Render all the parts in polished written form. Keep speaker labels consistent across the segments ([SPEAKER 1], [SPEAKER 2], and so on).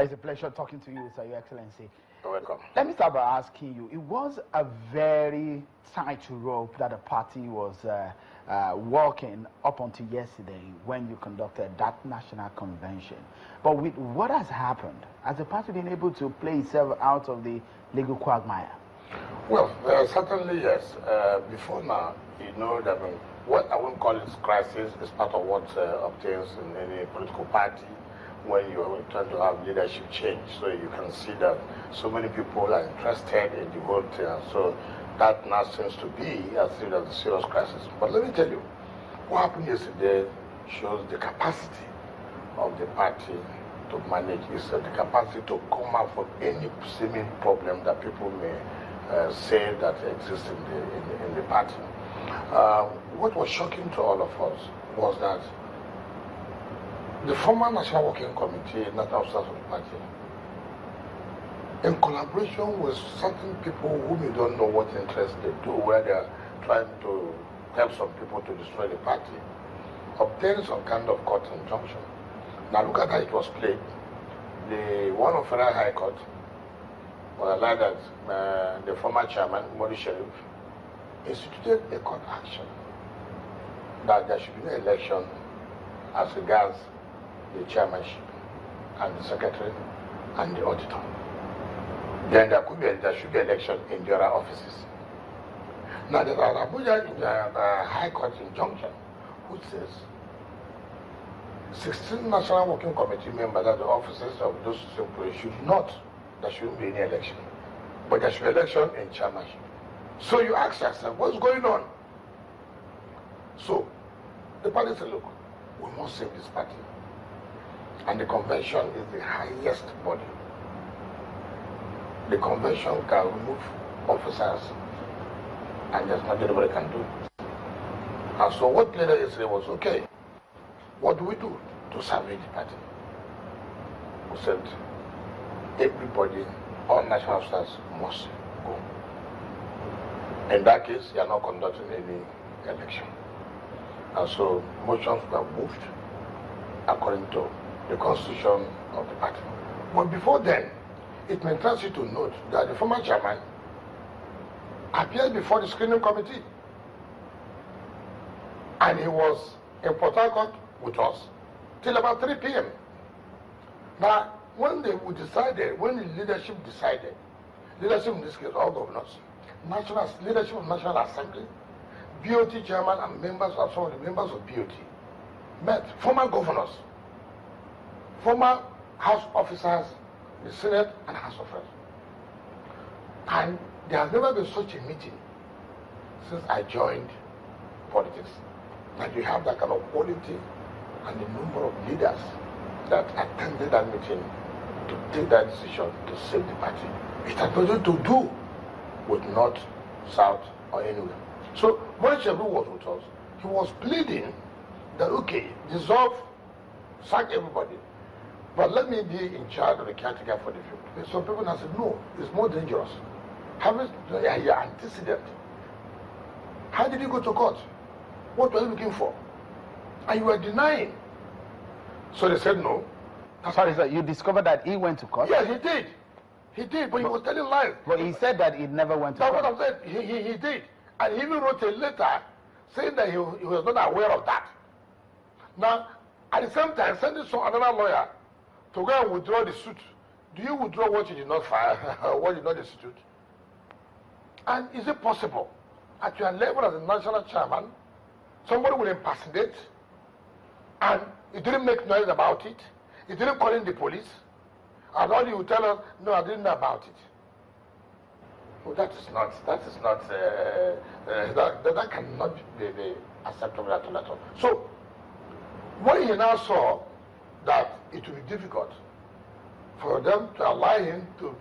[SPEAKER 1] It's a pleasure talking to you, sir, Your Excellency.
[SPEAKER 2] You're welcome.
[SPEAKER 1] Let me start by asking you, it was a very tight rope that the party was walking up until yesterday when you conducted that national convention. But with what has happened, has the party been able to play itself out of the legal quagmire?
[SPEAKER 2] Well, certainly yes. Before now, you know that what I won't call it crisis is part of what obtains in any political party when you're trying to have leadership change. So you can see that so many people are interested in the whole thing. So that now seems to be as if there's a serious crisis. But let me tell you, what happened yesterday shows the capacity of the party to manage this, the capacity to come out from any seeming problem that people may say that exists in the party. What was shocking to all of us was that the former National Working Committee, National Officers of the Party, in collaboration with certain people whom you don't know what interest they do, where they're trying to help some people to destroy the party, obtained some kind of court injunction. Now look at how it was played. The one of Federal High Court was allowed that the former chairman, Ali-Modu, instituted a court action that there should be no election as regards the chairmanship and the secretary and the auditor. Then there should be election in the other offices. Now there are Abuja High Court injunction which says 16 National Working Committee members at the offices of those employees there shouldn't be any election. But there should be election in chairmanship. So you ask yourself, what's going on? So the party said, look, we must save this party. And the convention is the highest body. The convention can remove officers and there's nothing anybody can do. And so what later yesterday was, okay, what do we do to salvage the party? We said everybody, all national officers must go. In that case, you are not conducting any election. And so motions were moved according to the constitution of the party. But before then, it may interest you to note that the former chairman appeared before the screening committee. And he was in Port Harcourt with us till about 3 p.m. Now, when the leadership decided, leadership in this case, all governors, leadership of National Assembly, BOT chairman and members of some of the members of BOT met, former governors, former House officers, the Senate and House of Reps. And there has never been such a meeting since I joined politics. That you have that kind of quality and the number of leaders that attended that meeting to take that decision to save the party. It had nothing to do with North, South, or anywhere. So when Shebu was with us, he was pleading that, okay, dissolve, sack everybody, but let me be in charge of the caretaker for the future. Some people now said, no, it's more dangerous. Having your antecedent. How did you go to court? What were you looking for? And you were denying. So they said no.
[SPEAKER 1] Sorry, sir, you discovered that he went to court?
[SPEAKER 2] Yes, he did. He did, but he was telling lies.
[SPEAKER 1] But he said that he never went to court.
[SPEAKER 2] That's what I said. He did. And he even wrote a letter saying that he was not aware of that. Now, at the same time, sending another lawyer to go and withdraw the suit. Do you withdraw what you did not file, what you did not institute? And is it possible, at your level as a national chairman, somebody will impersonate and you didn't make noise about it, you didn't call in the police, and all you will tell us, no, I didn't know about it. Well, that cannot be acceptable at all. So, when he now saw that it would be difficult for them to allow him to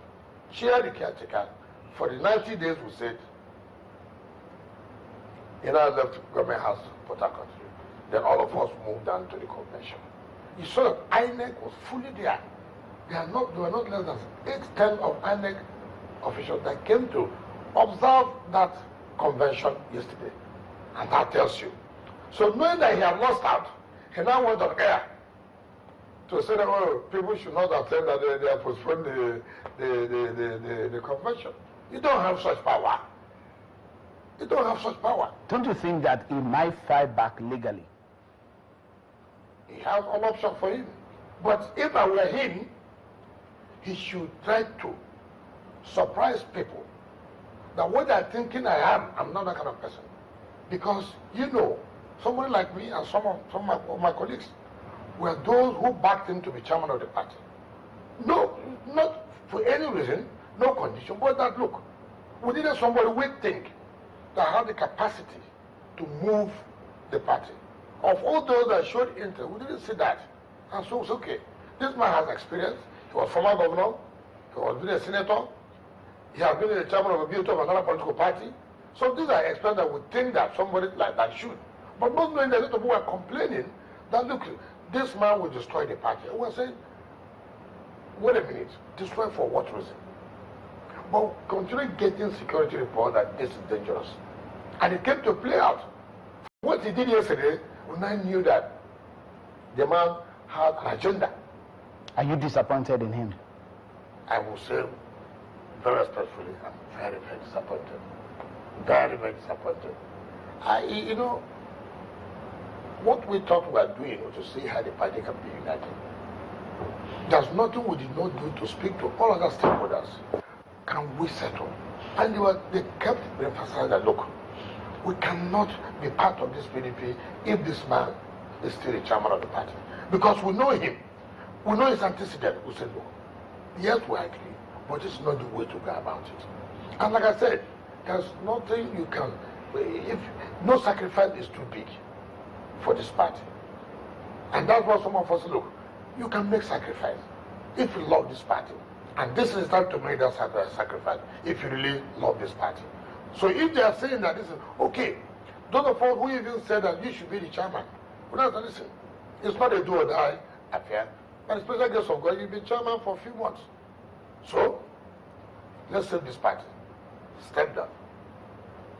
[SPEAKER 2] chair the caretaker for the 90 days, we said, he now left Government House, Port Harcourt. Then all of us moved down to the convention. You saw that INEC was fully there. There were not less than 8-10 of INEC officials that came to observe that convention yesterday. And that tells you. So knowing that he had lost out, he now went on air to say that, oh, people should not attend, that they are postponing the convention. You don't have such power. You don't have such power.
[SPEAKER 1] Don't you think that he might fight back legally?
[SPEAKER 2] He has all options for him. But if I were him, he should try to surprise people that what they're thinking I am, I'm not that kind of person. Because, you know, somebody like me and some of my colleagues were those who backed him to be chairman of the party. No, not for any reason, no condition, but that, look, we needed somebody we think that had the capacity to move the party. Of all those that showed interest, we didn't see that. And so it's okay. This man has experience. He was former governor. He was been a senator. He has been the chairman of a built of another political party. So these are experts that would think that somebody like that should. But not knowing that a lot of people were complaining that, look, this man will destroy the party. And we're saying, wait a minute, destroy for what reason? But continue getting security report that this is dangerous. And it came to play out. What he did yesterday, when I knew that the man had an agenda.
[SPEAKER 1] Are you disappointed in him?
[SPEAKER 2] I will say very respectfully, I'm very, very disappointed. Very, very disappointed. You know, what we thought we were doing was to see how the party can be united. There's nothing we did not do to speak to all other stakeholders. Can we settle? And they kept emphasizing that, look, we cannot be part of this PDP if this man is still the chairman of the party. Because we know him. We know his antecedent. We said, no. Yes, we agree, but it's not the way to go about it. And like I said, there's nothing you can, if no sacrifice is too big for this party. And that's what some of us look. You can make sacrifice if you love this party. And this is time to make that sacrifice if you really love this party. So if they are saying that this is okay, those of us who even said that you should be the chairman, well, now listen, it's not a do or die affair. By the special grace of God, you've been chairman for a few months. So let's save this party. Step down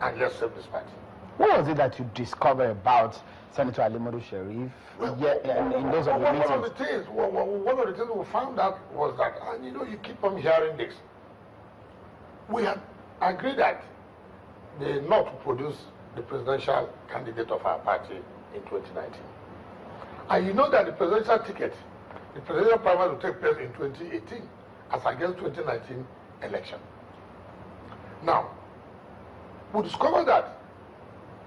[SPEAKER 2] and let's save this party.
[SPEAKER 1] What was it that you discovered about Senator Ali-Modu Sheriff in those of the meetings?
[SPEAKER 2] One of the things we found out was that, and you know, you keep on hearing this. We had agreed that they not to produce the presidential candidate of our party in 2019. And you know that the presidential ticket, the presidential primary will take place in 2018 as against 2019 election. Now, we discovered that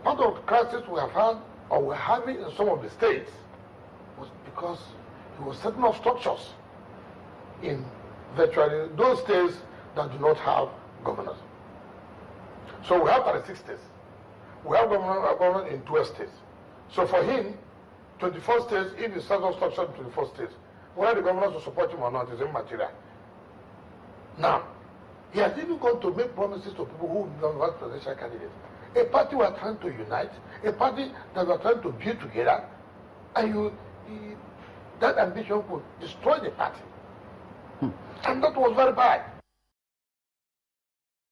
[SPEAKER 2] part of the crisis we have had or we're having in some of the states was because there were certain structures in virtually those states that do not have governors. So we have 36 states. We have governor in 12 states. So for him, 24 states, if he sets up structure in 24 states, whether the governors will support him or not is immaterial. Now, he has even gone to make promises to people who don't want presidential candidates. A party we are trying to unite, a party that we are trying to build together, and that ambition could destroy the party. And that was very bad.